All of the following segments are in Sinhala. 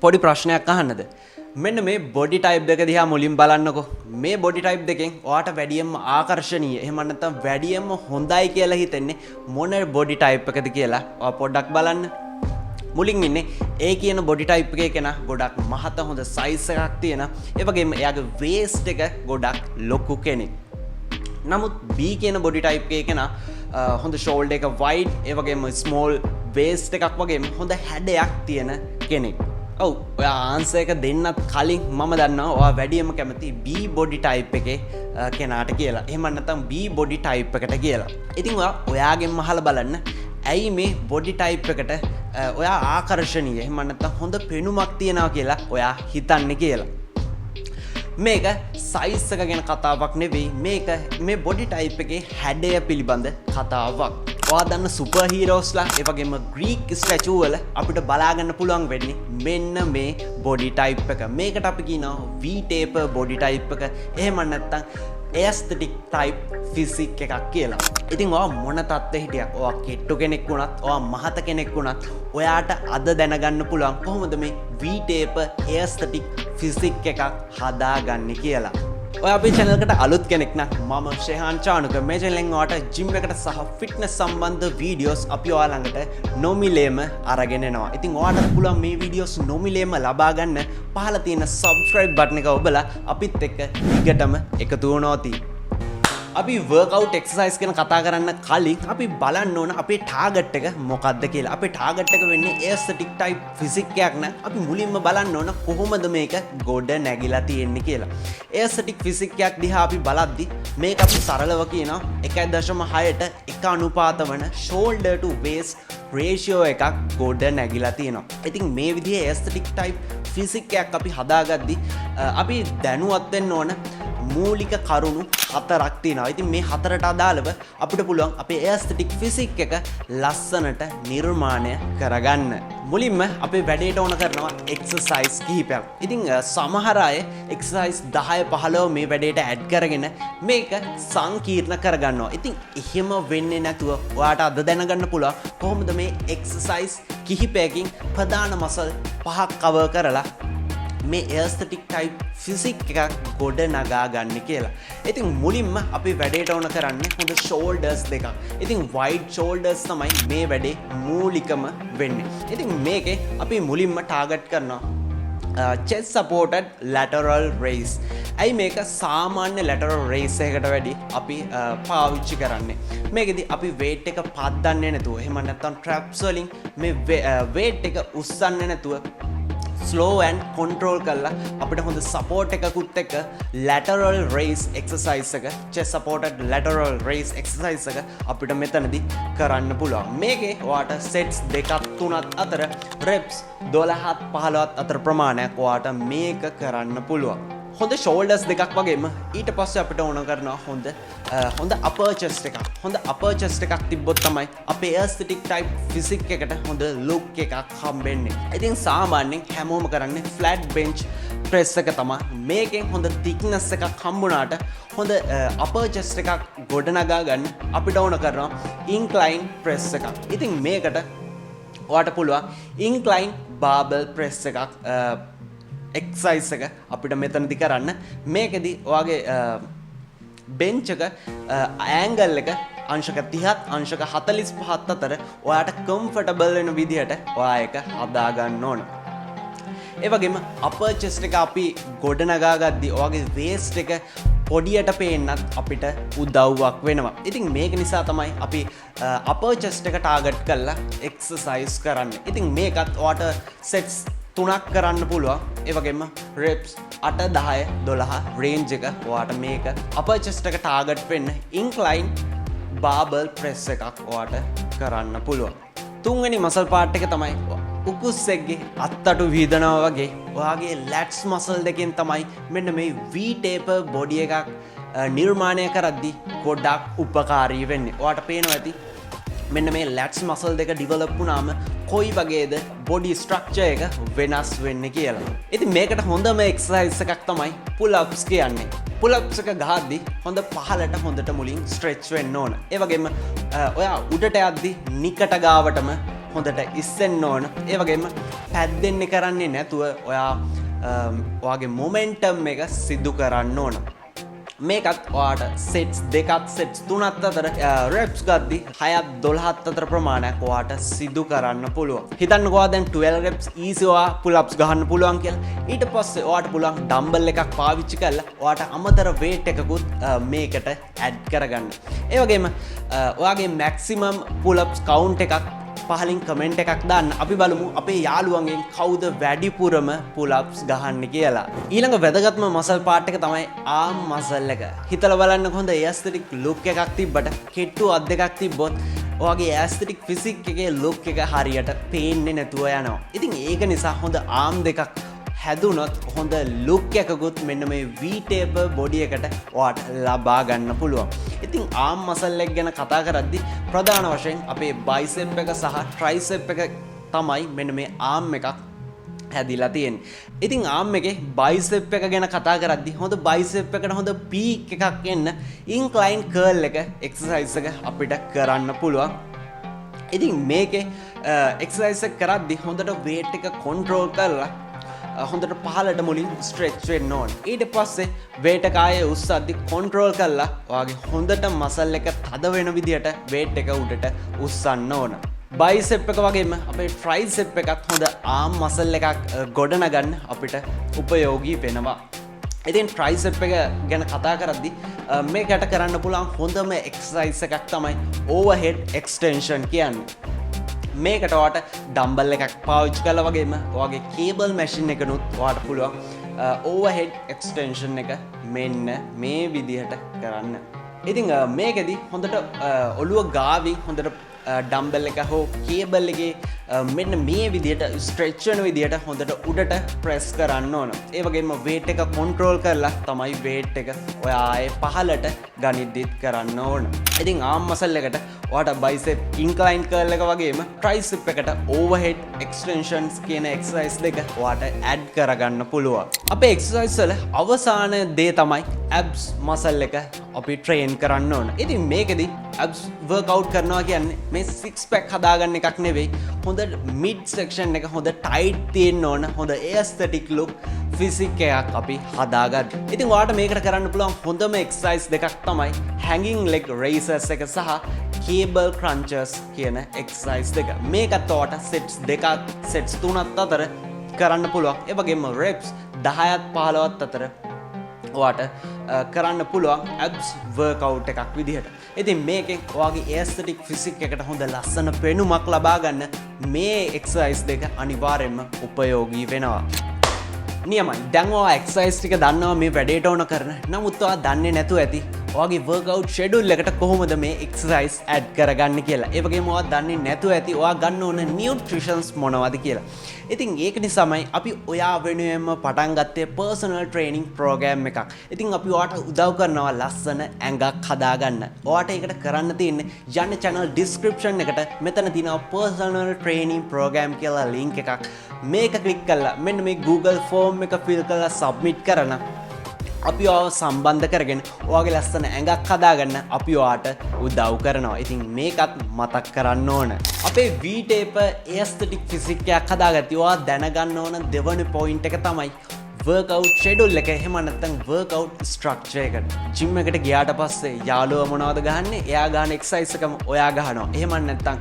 පොඩි ප්‍රශ්නයක් අහන්නද? මෙන්න මේ බොඩි ටයිප් දෙක දිහා මුලින් බලන්නකෝ. මේ බොඩි ටයිප් දෙකෙන් ඔයාට වැඩියෙන්ම ආකර්ශනීය එහෙම නැත්නම් වැඩියෙන්ම හොඳයි කියලා හිතෙන්නේ මොන බොඩි ටයිප් එකද කියලා ඔයා පොඩ්ඩක් බලන්න. මුලින් ඉන්නේ A කියන බොඩි ටයිප් එකේ කෙනා ගොඩක් මහත හොඳ සයිස් එකක් තියෙන. ඒ වගේම එයාගේ වේස්ට් එක ගොඩක් ලොකු කෙනෙක්. නමුත් B කියන බොඩි ටයිප් එකේ කෙනා හොඳ ෂෝල්ඩර් එක වයිඩ් ඒ වගේම ස්මෝල් වේස්ට් එකක් වගේම හොඳ හැඩයක් තියෙන කෙනෙක්. ඔව් ඔයා ආන්සර් එක දෙන්නත් කලින් මම දන්නවා ඔයා වැඩියෙන්ම කැමති B බොඩි ටයිප් එකේ කෙනාට කියලා. එහෙම නැත්නම් B බොඩි ටයිප් එකට කියලා. ඉතින් ඔයාගෙන් අහලා බලන්න ඇයි මේ බොඩි ටයිප් එකට ඔයා ආකර්ශනීය එහෙම නැත්නම් හොඳ පෙනුමක් තියනවා කියලා ඔයා හිතන්නේ කියලා. මේක සයිස් එක ගැන කතාවක් නෙවෙයි, මේක මේ බොඩි ටයිප් එකේ හැඩය පිළිබඳ කතාවක්. ඔයා දන්න සුපර් හීරෝස්ලා ඒ වගේම ග්‍රීක් ස්ටැචු වල අපිට බලා ගන්න පුළුවන් වෙන්නේ මෙන්න මේ බොඩි ටයිප් එක. මේකට අපි කියනවා V-taper බොඩි ටයිප් එක. එහෙම නැත්නම් aesthetic type physique එකක් කියලා. ඉතින් ඔයා මොන තත්ත්වෙ හිටියක්, ඔයා කෙට්ටු කෙනෙක් වුණත්, ඔයා මහත කෙනෙක් වුණත් ඔයාට අද දැනගන්න පුළුවන් කොහොමද මේ V-taper aesthetic physique එකක් හදාගන්නේ කියලා. ඔය අපේ channel එකට අලුත් කෙනෙක් නම් මම ශේහාන් චානුක. මේ channel එකෙන් ඔයාට gym එකට සහ fitness සම්බන්ධ videos අපි ඔයා ළඟට නොමිලේම අරගෙන එනවා. ඉතින් ඔයාට පුළුවන් මේ videos නොමිලේම ලබා ගන්න පහළ තියෙන subscribe button එක ඔබලා අපිත් එක්ක දිගටම එකතු වුණොත්. අපි workout exercise ගැන කතා කරන්න කලින් අපි බලන්න ඕන අපේ target එක මොකක්ද කියලා. අපේ target එක වෙන්නේ aesthetic type physique එකක් න ะ. අපි මුලින්ම බලන්න ඕන කොහොමද මේක ගොඩ නැගිලා තියෙන්නේ කියලා. aesthetic physique එකක් දිහා අපි බලද්දි මේක අපි සරලව කියනවා 1.6ට 1 අනුපාත වන shoulder to waist ratio එකක් ගොඩ නැගිලා තියෙනවා. ඉතින් මේ විදිහේ aesthetic type physique එකක් අපි හදාගද්දි අපි දැනුවත් වෙන්න ඕන මූලික කරුණු හතරක් තියෙනවා. ඉතින් මේ හතරට අදාළව අපිට පුළුවන් අපේ aesthetic physique එක ලස්සනට නිර්මාණය කරගන්න. මුලින්ම අපේ වැඩේට ඕන කරනවා exercise කිහිපයක්. ඉතින් සමහර අය exercise 10 15 මේ වැඩේට add කරගෙන මේක සංකීර්ණ කරගන්නවා. ඉතින් එහෙම වෙන්නේ නැතුව ඔයාට අද දැනගන්න පුළුවන් කොහොමද මේ exercise කිහිපයකින් ප්‍රධාන muscle පහක් cover කරලා මේ aesthetic type physique එකක් ගොඩ නගා ගන්න කියලා. ඉතින් මුලින්ම අපි වැඩේට ඕන කරන්නේ හොඳ shoulders දෙකක්. ඉතින් wide shoulders තමයි මේ වැඩේ මූලිකම වෙන්නේ. ඉතින් මේකේ අපි මුලින්ම target කරනවා chest supported lateral raise. ඇයි මේක සාමාන්‍ය lateral raise එකකට වැඩි අපි පාවිච්චි කරන්නේ? මේකෙදි අපි weight එක පද්දන්නේ නැතුව එහෙම නැත්නම් traps වලින් මේ weight එක උස්සන්නේ නැතුව slow and control කරලා අපිට හොඳ support එකකුත් එක්ක lateral raise exercise එක chest supported lateral raise exercise එක අපිට මෙතනදී කරන්න පුළුවන්. මේකේ ඔයාට sets දෙකක් තුනක් අතර reps 12ත් 15ත් අතර ප්‍රමාණයක් ඔයාට මේක කරන්න පුළුවන්. හොඳ shoulders දෙකක් වගේම ඊට පස්සේ අපිට ඕන කරනවා හොඳ upper chest එකක්. හොඳ upper chest එකක් තිබ්බොත් තමයි අපේ aesthetic type physique එකට හොඳ look එකක් හම්බෙන්නේ. ඉතින් සාමාන්‍යයෙන් හැමෝම කරන්නේ flat bench press එක තමයි. මේකෙන් හොඳ thickness එකක් හම්බුණාට හොඳ upper chest එකක් ගොඩනගා ගන්න අපිට ඕන කරනවා incline press එකක්. ඉතින් මේකට ඔයාට පුළුවන් incline barbell press එකක් exercise එක අපිට මෙතනදි කරන්න. මේකෙදි ඔයාගේ bench එක angle එක අංශක 30ත් අංශක 45ත් අතර ඔයාට comfortable වෙන විදිහට ඔයා එක හදා ගන්න ඕන. ඒ වගේම upper chest එක අපි ගොඩනගා ගද්දී ඔයාගේ waist එක පොඩියට පේන්නත් අපිට උදව්වක් වෙනවා. ඉතින් මේක නිසා තමයි අපි upper chest එක target කරලා exercise කරන්නේ. ඉතින් මේකත් ඔයාට sets 3ක් කරන්න පුළුවන්. ඒ වගේම reps 8 10 12 range එක ඔයාට මේක upper chest එක target වෙන්න incline barbell press එකක් ඔයාට කරන්න පුළුවන්. තුන්වෙනි muscle part එක තමයි උකුස්සෙක්ගේ අත්තටු වීදනවා වගේ ඔයාගේ lats muscle දෙකෙන් තමයි මෙන්න මේ V-taper body එකක් නිර්මාණය කරද්දී ගොඩක් උපකාරී වෙන්නේ. ඔයාට පේනවා ඇති මෙන්න මේ lats muscle දෙක develop වුණාම කොයි වගේද body structure එක වෙනස් වෙන්නේ කියලා. ඉතින් මේකට හොඳම exercise එකක් තමයි pull ups කියන්නේ. pull ups එක ගහද්දි හොඳ පහලට හොඳට මුලින් stretch වෙන්න ඕන. ඒ වගේම ඔයා උඩට යද්දි නිකට ගාවටම හොඳට ඉස්සෙන්න ඕන. ඒ වගේම පැද්දෙන්න කරන්නේ නැතුව ඔයාගේ මොමෙන්ටම් එක සිදු කරන්න ඕන. මේකත් ඔයාට සෙට්ස් දෙකක් සෙට්ස් තුනක් අතර රෙප්ස් ගද්දි 6ක් 12ක් අතර ප්‍රමාණයක් ඔයාට සිදු කරන්න පුළුවන්. හිතන්නකෝ ඔයා දැන් 12 reps easy ඔයා pull ups ගහන්න පුළුවන් කියලා. ඊට පස්සේ ඔයාට පුළුවන් ඩම්බල් එකක් පාවිච්චි කරලා ඔයාට අමතර weight එකකුත් මේකට add කරගන්න. ඒ වගේම ඔයාගේ maximum pull ups count එකක් පහලින් කමෙන්ට් එකක් දාන්න. අපි බලමු අපේ යාළුවන්ගෙන් කවුද වැඩිපුරම pull ups ගහන්නේ කියලා. ඊළඟ වැදගත්ම මසල් පාර්ට් එක තමයි arm muscle එක. හිතලා බලන්න හොඳ aesthetic look එකක් තිබ්බට කෙට්ටු අත් දෙකක් තිබ්බොත් ඔයාගේ aesthetic physique එකේ look එක හරියට පේන්නේ නැතුව යනවා. ඉතින් ඒක නිසා හොඳ arm දෙකක් හැදුනොත් හොඳ ලුක් එකකුත් මෙන්න මේ V-taper බොඩි එකට ඔයාට ලබා ගන්න පුළුවන්. ඉතින් ආම් මසල් එක ගැන කතා කරද්දි ප්‍රධාන වශයෙන් අපේ බයිසෙප් එක සහ ට්‍රයිසෙප් එක තමයි මෙන්න මේ ආම් එකක් හැදිලා තියෙන්නේ. ඉතින් ආම් එකේ බයිසෙප් එක ගැන කතා කරද්දි හොඳ බයිසෙප් එකට හොඳ පීක් එකක් එන්න ඉන්ක්ලයින් කර්ල් එක එක්සර්සයිස් එක අපිට කරන්න පුළුවන්. ඉතින් මේකේ එක්සර්සයිස් එක කරද්දි හොඳට weight එක control කරලා හොඳට පහලට මුලින් ස්ට්‍රෙච් වෙන්න ඕන. ඊට පස්සේ weight එක ආයේ උස්සද්දි control කරලා ඔයාගේ හොඳට මසල් එක තද වෙන විදියට weight එක උඩට උස්සන්න ඕන. බයිසෙප් එක වගේම අපේ ට්‍රයිසෙප් එකත් හොඳ ආම් මසල් එකක් ගොඩනගන්න අපිට උපයෝගී වෙනවා. ඉතින් ට්‍රයිසෙප් එක ගැන කතා කරද්දි මේකට කරන්න පුළුවන් හොඳම එක්සර්සයිස් එකක් තමයි overhead extension කියන්නේ. මේකට ඔයාට ඩම්බල් එකක් පාවිච්චි කළා වගේම ඔයාගේ කේබල් මැෂින් එකනොත් ඔයාට පුළුවන් overhead extension එක මෙන්න මේ විදිහට කරන්න. ඉතින් මේකෙදි හොඳට ඔළුව ගාවින් හොඳට ඩම්බල් එක හෝ කේබල් එකේ මෙන්න මේ විදිහට ස්ට්‍රෙච් වෙන විදිහට හොඳට උඩට ප්‍රෙස් කරන්න ඕන. ඒ වගේම weight එක control කරලා තමයි weight එක ඔයා ආයේ පහලට ගනිද්දිත් කරන්න ඕන. ඉතින් arm muscle එකට ඔයාට bicep incline curl එක වගේම tricep එකට overhead extensions කියන exercise දෙක ඔයාට add කරගන්න පුළුවන්. අපේ exercise වල අවසාන දේ තමයි abs muscle එක අපි train කරන්න ඕන. ඉතින් මේකෙදි abs workout කරනවා කියන්නේ මේ six pack හදාගන්න එකක් නෙවෙයි. හොඳ mid section එක හොඳ tight තියෙන්න ඕන. හොඳ aesthetic look physique එකක් අපි හදාගන්න. ඉතින් ඔයාට මේකට කරන්න පුළුවන් හොඳම exercise දෙකක් තමයි hanging leg raises එක සහ cable crunches කියන exercise දෙක. මේකත් ඔයාට sets දෙකක් sets තුනක් අතර කරන්න පුළුවන්. ඒ වගේම reps 10ත් 15ත් අතර ඔයාට කරන්න පුළුවන් abs workout එකක් විදිහට. ඉතින් මේකෙන් ඔයාගේ aesthetic physique එකට හොඳ ලස්සන පෙනුමක් ලබා ගන්න මේ exercise දෙක අනිවාර්යයෙන්ම උපයෝගී වෙනවා. නියමයි. දැන් ඔයා exercise ටික දන්නවා මේ වැඩේට ඕන කරන. නමුත් ඔයා දන්නේ නැතුව ඇති ඔයාගේ workout schedule එකට කොහොමද මේ exercise add කරගන්නේ කියලා. ඒ වගේම ඔයා දන්නේ නැතුව ඇති ඔයා ගන්න ඕන nutritions මොනවද කියලා. ඉතින් ඒක නිසාමයි අපි ඔයා වෙනුවෙන්ම පටන් ගත්තේ personal training program එකක්. ඉතින් අපි ඔයාට උදව් කරනවා ලස්සන ඇඟක් හදාගන්න. ඔයාට ඒකට කරන්න තියෙන්නේ යන්න channel description එකට මෙතන තියෙනවා personal training program කියලා link එකක්. මේක click කරලා මෙන්න මේ Google form එක fill කරලා submit කරන අපි ඔයාව සම්බන්ධ කරගෙන ඔයාගේ ලස්සන ඇඟක් හදාගන්න අපි ඔයාට උදව් කරනවා. ඉතින් මේකත් මතක් කරන්න ඕන. අපේ V-taper aesthetic physique එකක් හදාගත්තී ඔයා දැනගන්න ඕන දෙවන point එක තමයි workout schedule එක. එහෙම නැත්නම් workout structure එක. gym එකට ගියාට පස්සේ යාළුවා මොනවද ගහන්නේ? එයා ගහන exercise එකම ඔයා ගහනවා. එහෙම නැත්නම්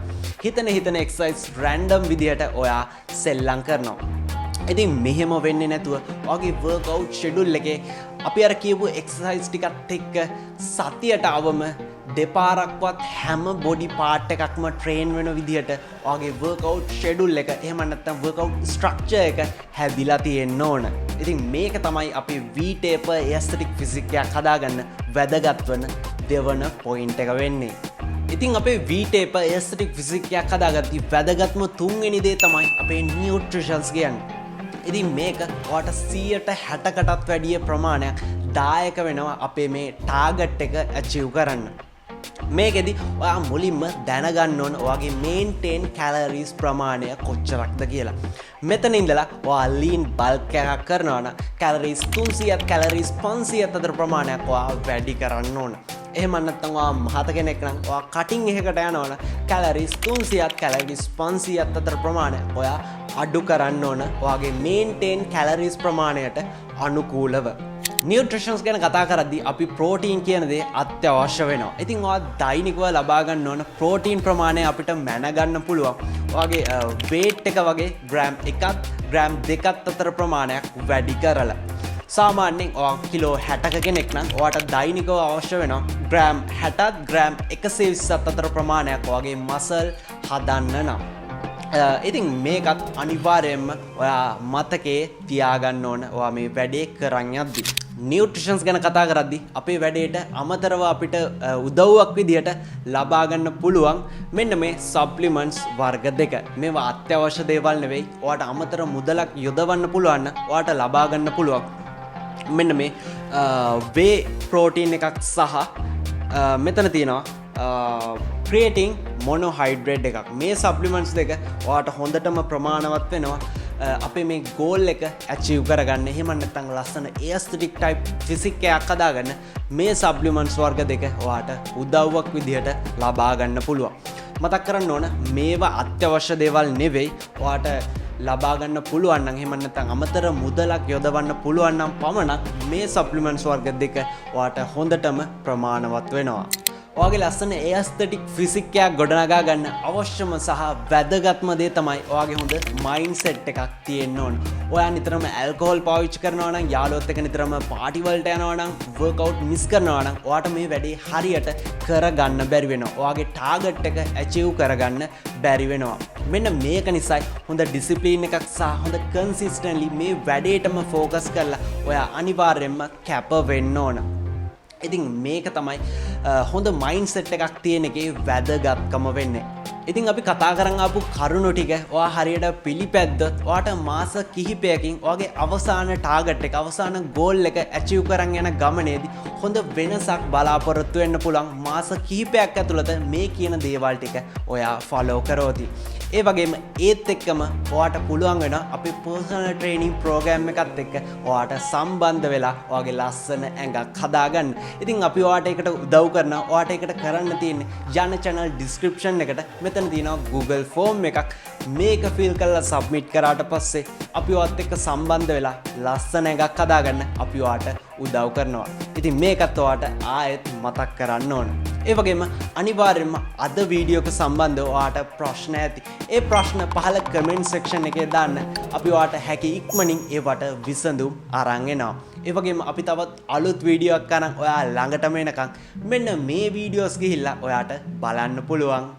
හිතන exercise random විදියට ඔයා සෙල්ලම් කරනවා. ඉතින් මෙහෙම වෙන්නේ නැතුව ඔයාගේ workout schedule එකේ අපි අර කියපු exercise ටිකත් එක්ක සතියට අවම දෙපාරක්වත් හැම body part එකක්ම train වෙන විදිහට ඔයාගේ workout schedule එක එහෙම නැත්නම් workout structure එක හැදිලා තියෙන්න ඕන. ඉතින් මේක තමයි අපි V-taper aesthetic physique එකක් හදාගන්න වැදගත් වෙන දෙවන point එක වෙන්නේ. ඉතින් අපේ V-taper aesthetic physique එකක් හදාගත්තී වැදගත්ම තුන්වෙනි දේ තමයි අපේ nutritions කියන්නේ. ඉතින් මේක ඔයාට 160කටත් වැඩිය ප්‍රමාණයක් දායක වෙනවා අපේ මේ ටාගට් එක achieve කරන්න. මේකෙදි ඔයා මුලින්ම දැනගන්න ඕන ඔයාගේ maintain calories ප්‍රමාණය කොච්චරක්ද කියලා. මෙතන ඉඳලා ඔයා lean bulk එකක් කරනවා නම් calories 300ත් calories 500ත් අතර ප්‍රමාණයක් ඔයා වැඩි කරන්න ඕන. එහෙම නැත්නම් ඔයා මහත කෙනෙක් නම් ඔයා කටින් එකකට යනවනම් කැලරිස් 300ත් කැලරිස් 500ත් අතර ප්‍රමාණය ඔයා අඩු කරන්න ඕන ඔයාගේ මේන්ටේන් කැලරිස් ප්‍රමාණයට අනුකූලව. නියුට්‍රිෂන්ස් ගැන කතා කරද්දී අපි ප්‍රෝටීන් කියන දේ අත්‍යවශ්‍ය වෙනවා. ඉතින් ඔයා දෛනිකව ලබා ගන්න ඕන ප්‍රෝටීන් ප්‍රමාණය අපිට මැනගන්න පුළුවන්. ඔයාගේ වේට් එක වගේ ග්‍රෑම් 1ක් ග්‍රෑම් 2ක් අතර ප්‍රමාණයක් වැඩි කරලා. සාමාන්‍යයෙන් ඔයා කිලෝ 60ක කෙනෙක් නම් ඔයාට දෛනිකව අවශ්‍ය වෙනවා ග්‍රෑම් 60ත් ග්‍රෑම් 120ත් අතර ප්‍රමාණයක් ඔයාගේ මසල් හදන්න නම්. ඉතින් මේකත් අනිවාර්යයෙන්ම ඔයා මතකයේ තියාගන්න ඕන ඔයා මේ වැඩේ කරන් යද්දි. නියුට්‍රිෂන්ස් ගැන කතා කරද්දී අපේ වැඩේට අමතරව අපිට උදව්වක් විදියට ලබා ගන්න පුළුවන් මෙන්න මේ සප්ලිමන්ට්ස් වර්ග දෙක. මේවා අත්‍යවශ්‍ය දේවල් නෙවෙයි. ඔයාට අමතර මුදලක් යොදවන්න පුළුවන් නම් ඔයාට ලබා ගන්න පුළුවන්. මෙන්න මේ වේ ප්‍රෝටීන් එකක් සහ මෙතන තියෙනවා ක්‍රියේටින් මොනෝහයිඩ්‍රේට් එකක්. මේ සප්ලිමන්ට්ස් දෙක ඔයාට හොඳටම ප්‍රමාණවත් වෙනවා අපේ මේ ගෝල් එක ඇචීව් කරගන්න. එහෙම නැත්නම් ලස්සන එස්තටික් ටයිප් ෆිසික් එකක් හදාගන්න මේ සප්ලිමන්ට්ස් වර්ග දෙක ඔයාට උදව්වක් විදිහට ලබා ගන්න පුළුවන්. මතක් කරන්න ඕන මේවා අත්‍යවශ්‍ය දේවල් නෙවෙයි. ඔයාට ලබා ගන්න පුළුවන් නම් එහෙම නැත්නම් අමතර මුදලක් යොදවන්න පුළුවන් නම් පමණක් මේ සප්ලිමන්ට්ස් වර්ග දෙක ඔයාට හොඳටම ප්‍රමාණවත් වෙනවා. ඔයාගේ ලස්සන එස්තටික් ෆිසික් එකක් ගොඩනගා ගන්න අවශ්‍යම සහ වැදගත්ම දේ තමයි ඔයාගේ හොඳ මයින්ඩ්සෙට් එකක් තියෙන්න ඕන. ඔයා නිතරම ඇල්කොහොල් පාවිච්චි කරනවා නම් යාළුවොත් එක්ක නිතරම පාටි වලට යනවා නම් වර්ක්අවුට් මිස් කරනවා නම් ඔයාට මේ වැඩේ හරියට කරගන්න බැරි වෙනවා. ඔයාගේ ටාගට් එක ඇචීව් කරගන්න බැරි වෙනවා. මෙන්න මේක නිසායි හොඳ ඩිසිප්ලින් එකක් සහ හොඳ කන්සිස්ටන්ට්ලි මේ වැඩේටම ફોකස් කරලා ඔයා අනිවාර්යයෙන්ම කැප වෙන්න ඕන. ඉතින් මේක තමයි හොඳ මයින්ඩ්සෙට් එකක් තියෙන එකේ වැදගත්කම වෙන්නේ. ඉතින් අපි කතා කරන් ආපු කරුණු ටික ඔයා හරියට පිළිපැද්දොත් ඔයාට මාස කිහිපයකින් ඔයාගේ අවසාන ටාගට් එක අවසාන ගෝල් එක ඇචීව් කරන් යන ගමනේදී හොඳ වෙනසක් බලාපොරොත්තු වෙන්න පුළුවන්. මාස කිහිපයක් ඇතුළත මේ කියන දේවල් ටික ඔයා ෆලෝ කරෝති. ඒ වගේම ඒත් එක්කම ඔයාට පුළුවන් වෙනවා අපි පර්සනල් ට්‍රේනින් ප්‍රෝග්‍රෑම් එකත් එක්ක ඔයාට සම්බන්ධ වෙලා ඔයාගේ ලස්සන ඇඟක් හදාගන්න. ඉතින් අපි ඔයාට ඒකට උදව් කරනවා. ඔයාට ඒකට කරන්න තියෙන්නේ යන channel description එකට මෙතන තියෙනවා Google form එකක්. මේක fill කරලා submit කරාට පස්සේ අපි ඔයත් එක්ක සම්බන්ධ වෙලා ලස්සන ඇඟක් හදාගන්න අපි ඔයාට උදව් කරනවා. ඉතින් මේකත් ඔයාට ආයෙත් මතක් කරන්න ඕන. ඒ වගේම අනිවාර්යයෙන්ම අද වීඩියෝ එක සම්බන්ධව ඔයාට ප්‍රශ්න ඇති. ඒ ප්‍රශ්න පහළ කමෙන්ට් සෙක්ෂන් එකේ දාන්න. අපි ඔයාට හැකි ඉක්මනින් ඒවට විසඳුම් අරන් එනවා. ඒ වගේම අපි තවත් අලුත් වීඩියෝ එකක් අරන් ඔයා ළඟටම එනකන් මෙන්න මේ වීඩියෝස් ගිහිල්ලා ඔයාට බලන්න පුළුවන්.